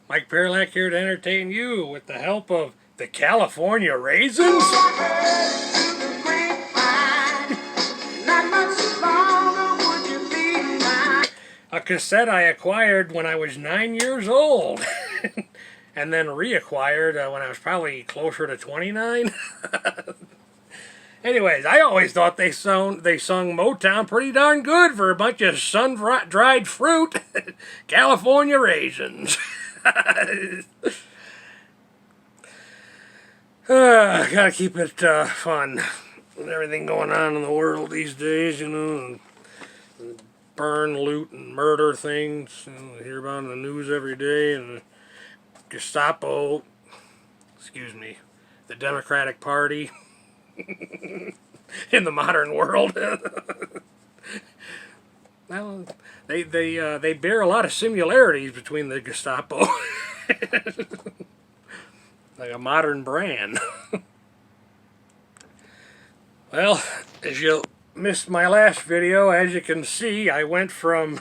Mike Pearlack here to entertain you with the help of the California raisins. A cassette I acquired when I was 9 years old. And then reacquired when I was probably closer to 29. Anyways, I always thought they sung Motown pretty darn good for a bunch of sun-dried fruit. California raisins. Gotta keep it fun. With everything going on in the world these days, you know. And burn, loot, and murder things. You know, hear about in the news every day. And the Gestapo, the Democratic Party in the modern world. Well, they bear a lot of similarities between the Gestapo. Like a modern brand. Well, as you missed my last video, as you can see, I went from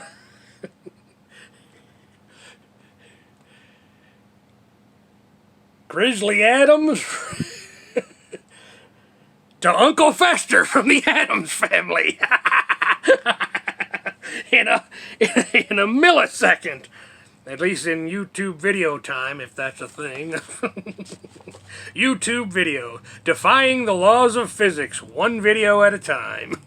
Grizzly Adams to Uncle Fester from the Addams Family. in a millisecond. At least in YouTube video time, if that's a thing. YouTube video. Defying the laws of physics, one video at a time.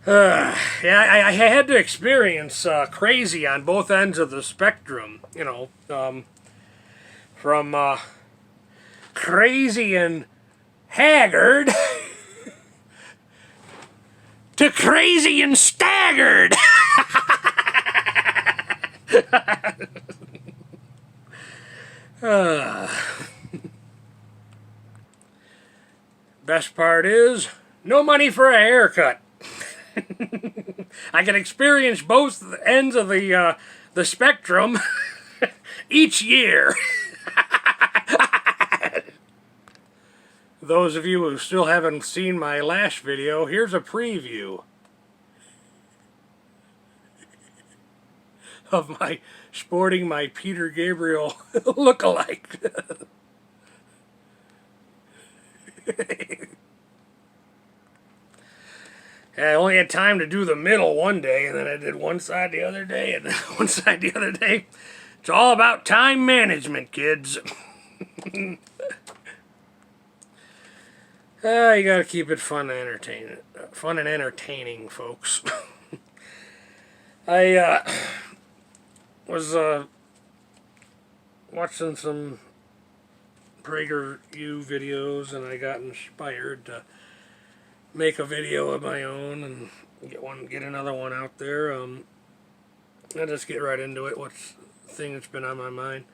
Yeah, I had to experience crazy on both ends of the spectrum. You know, from crazy and haggard to crazy and staggered. Best part is, no money for a haircut. I can experience both ends of the spectrum each year. Those of you who still haven't seen my last video, here's a preview of my sporting my Peter Gabriel look-alike. I only had time to do the middle one day, and then I did one side the other day, and then one side the other day. It's all about time management, kids. You gotta keep it fun and entertaining, folks. I was watching some PragerU videos, and I got inspired to make a video of my own and get another one out there. I'll just get right into it. What's the thing that's been on my mind?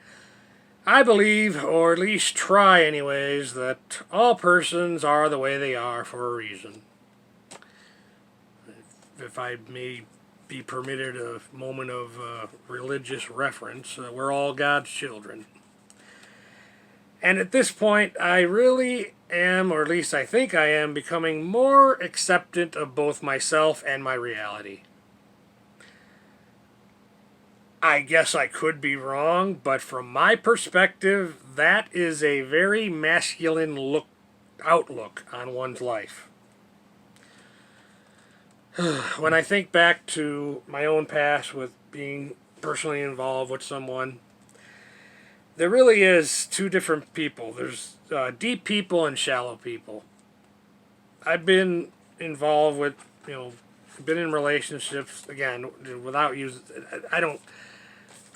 I believe, or at least try anyways, that all persons are the way they are for a reason. If I may be permitted a moment of religious reference, we're all God's children. And at this point, I really am, or at least I think I am, becoming more acceptant of both myself and my reality. I guess I could be wrong, but from my perspective, that is a very masculine outlook on one's life. When I think back to my own past with being personally involved with someone, there really is two different people. There's deep people and shallow people. I've been involved with, been in relationships, again, without using,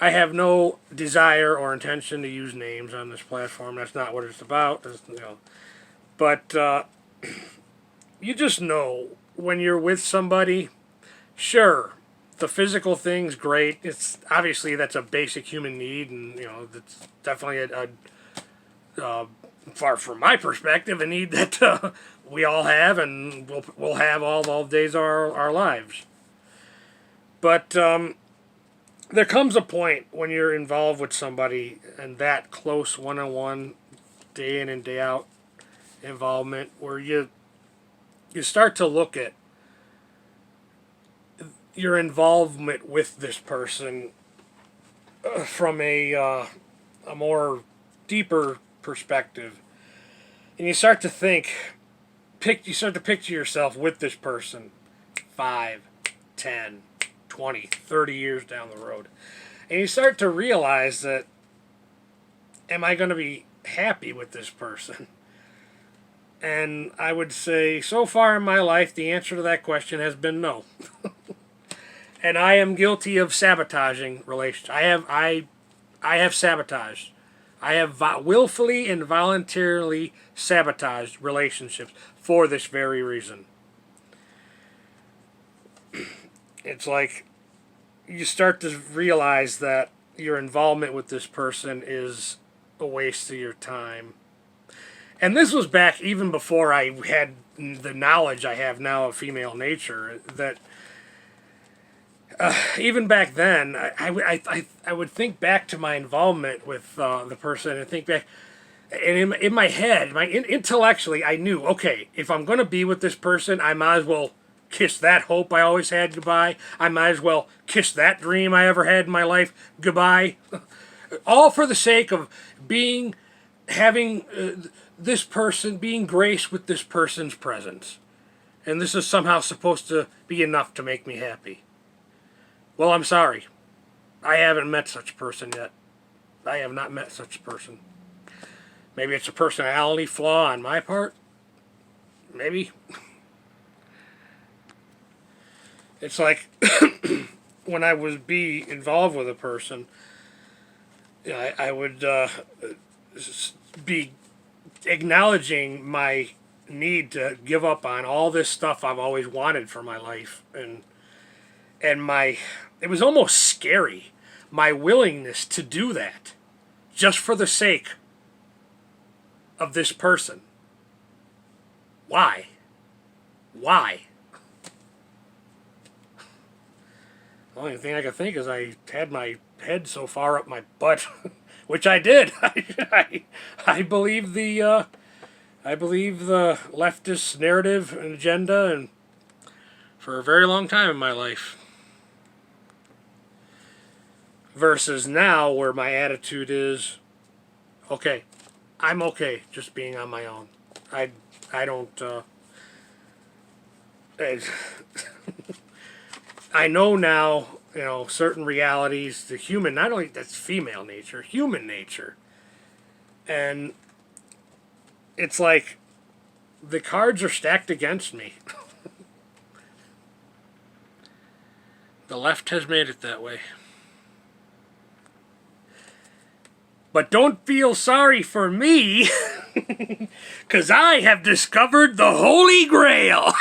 I have no desire or intention to use names on this platform. That's not what it's about. But you just know when you're with somebody, sure, the physical thing's great. It's obviously that's a basic human need, and that's definitely far from my perspective, a need that we all have, and we'll have all the days of our lives. But there comes a point when you're involved with somebody and that close one-on-one, day in and day out involvement, where you start to look at your involvement with this person from a more deeper perspective, and you start to you start to picture yourself with this person 5, 10, 20, 30 years down the road. And you start to realize that, am I going to be happy with this person? And I would say, so far in my life, the answer to that question has been no. And I am guilty of sabotaging relationships. I have sabotaged. I have willfully and voluntarily sabotaged relationships for this very reason. It's like you start to realize that your involvement with this person is a waste of your time. And this was back even before I had the knowledge I have now of female nature, that even back then, I would think back to my involvement with the person and think back, and in my head, intellectually, I knew, okay, if I'm going to be with this person, I might as well kiss that hope I always had goodbye. I might as well kiss that dream I ever had in my life goodbye. All for the sake of having this person, being graced with this person's presence. And this is somehow supposed to be enough to make me happy. Well, I'm sorry. I haven't met such a person yet. I have not met such a person. Maybe it's a personality flaw on my part. Maybe. It's like when I would be involved with a person, I would be acknowledging my need to give up on all this stuff I've always wanted for my life, and it was almost scary, my willingness to do that just for the sake of this person. Why? The only thing I could think is I had my head so far up my butt, which I did. I believe the leftist narrative and agenda, and for a very long time in my life. Versus now, where my attitude is, okay, I'm okay just being on my own. I don't. I know now, certain realities, the human, not only that's female nature, human nature. And it's like the cards are stacked against me. The left has made it that way. But don't feel sorry for me, because I have discovered the Holy Grail.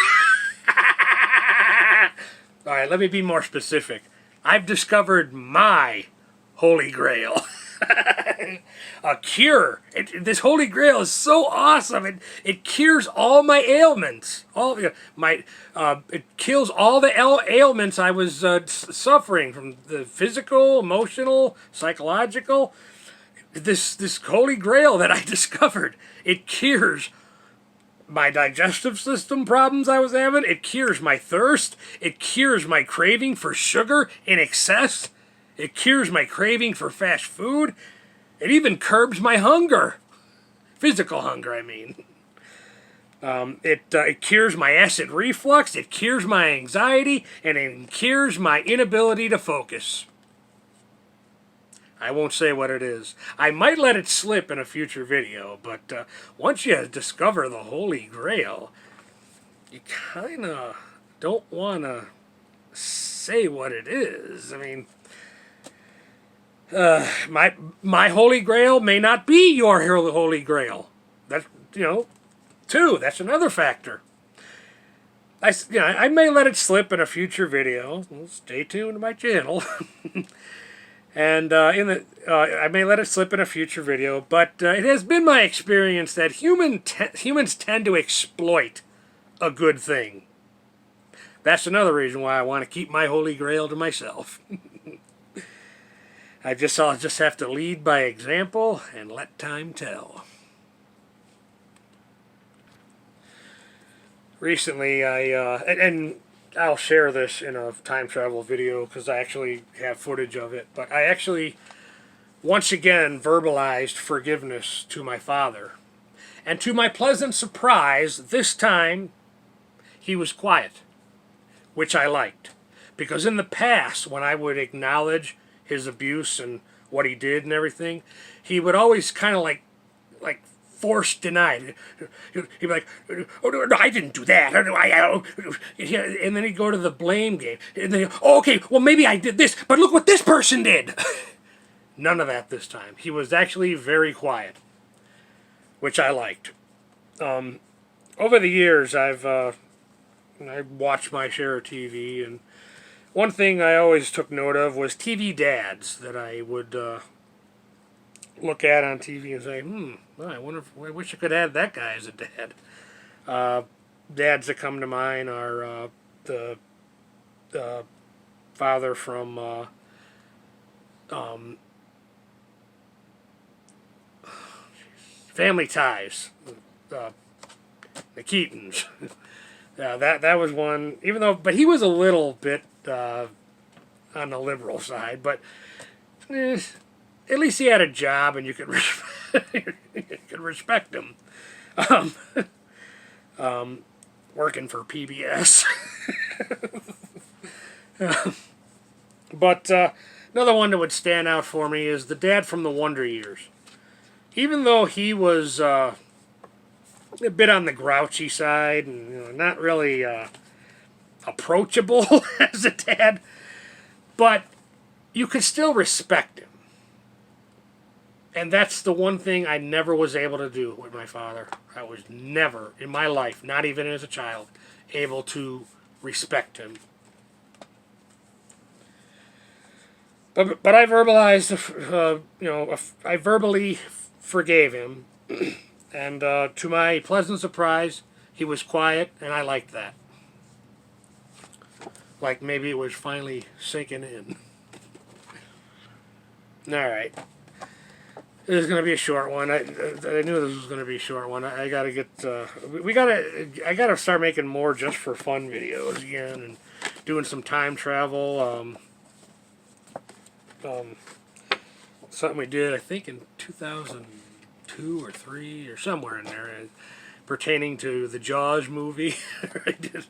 All right, let me be more specific. I've discovered my Holy Grail. A cure. This Holy Grail is so awesome. It cures all my ailments. It kills all the ailments I was suffering from, the physical, emotional, psychological. This Holy Grail that I discovered, it cures my digestive system problems I was having. It cures my thirst. It cures my craving for sugar in excess. It cures my craving for fast food. It even curbs my hunger. Physical hunger, I mean. It cures my acid reflux. It cures my anxiety. And it cures my inability to focus. I won't say what it is. I might let it slip in a future video, but once you discover the Holy Grail, you kind of don't want to say what it is. I mean, my Holy Grail may not be your Holy Grail. That's, too. That's another factor. I may let it slip in a future video. Well, stay tuned to my channel. And I may let it slip in a future video, but it has been my experience that humans tend to exploit a good thing. That's another reason why I want to keep my Holy Grail to myself. I'll just have to lead by example and let time tell. Recently, and I'll share this in a time travel video because I actually have footage of it. But I actually once again verbalized forgiveness to my father. And to my pleasant surprise, this time he was quiet, which I liked. Because in the past, when I would acknowledge his abuse and what he did and everything, he would always kind of like force deny. He'd be like, "Oh no, I didn't do that." And then he'd go to the blame game. And then, "Oh, okay, well maybe I did this, but look what this person did." None of that this time. He was actually very quiet, which I liked. Over the years, I've watched my share of TV, and one thing I always took note of was TV dads that I would look at on TV and say, I wish I could have that guy as a dad. Dads that come to mind are the father from Family Ties, the Keatons. Yeah, that was one. But he was a little bit on the liberal side, but at least he had a job and you could respect him. Working for PBS. But another one that would stand out for me is the dad from the Wonder Years. Even though he was a bit on the grouchy side and not really approachable as a dad, but you could still respect him. And that's the one thing I never was able to do with my father. I was never, in my life, not even as a child, able to respect him. But I verbalized, I verbally forgave him. And to my pleasant surprise, he was quiet, and I liked that. Like maybe it was finally sinking in. Alright. This is going to be a short one. I knew this was going to be a short one. I got to get... I got to start making more just for fun videos again. And doing some time travel. Something we did, I think, in 2002 or 3 or somewhere in there. Pertaining to the Jaws movie. I did.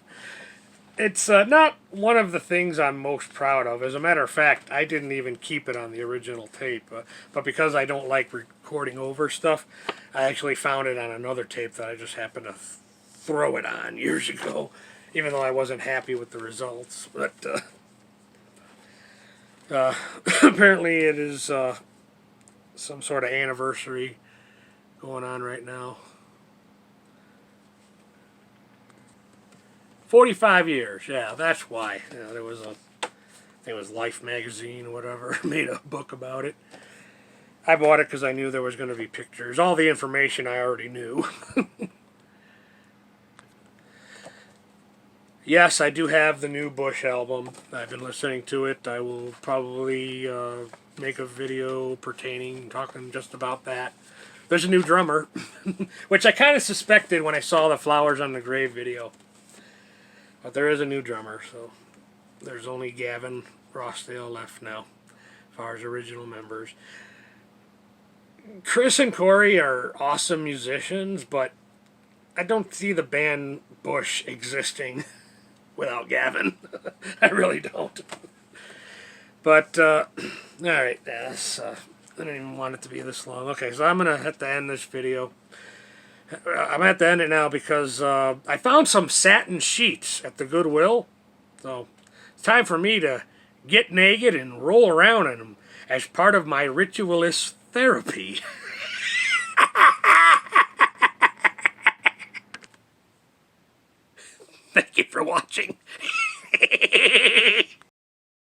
It's not one of the things I'm most proud of. As a matter of fact, I didn't even keep it on the original tape. But because I don't like recording over stuff, I actually found it on another tape that I just happened to throw it on years ago, even though I wasn't happy with the results. But apparently it is some sort of anniversary going on right now. 45 years, yeah, that's why. There was I think it was Life magazine or whatever, made a book about it. I bought it because I knew there was going to be pictures. All the information I already knew. Yes, I do have the new Bush album. I've been listening to it. I will probably make a video talking just about that. There's a new drummer, which I kind of suspected when I saw the Flowers on the Grave video. But there is a new drummer, so there's only Gavin Rossdale left now, as far as original members. Chris and Corey are awesome musicians, but I don't see the band Bush existing without Gavin. I really don't. But, alright, yes, I didn't even want it to be this long. Okay, so I'm going to have to end this video. I'm going to have to end it now because I found some satin sheets at the Goodwill. So it's time for me to get naked and roll around in them as part of my ritualist therapy. Thank you for watching.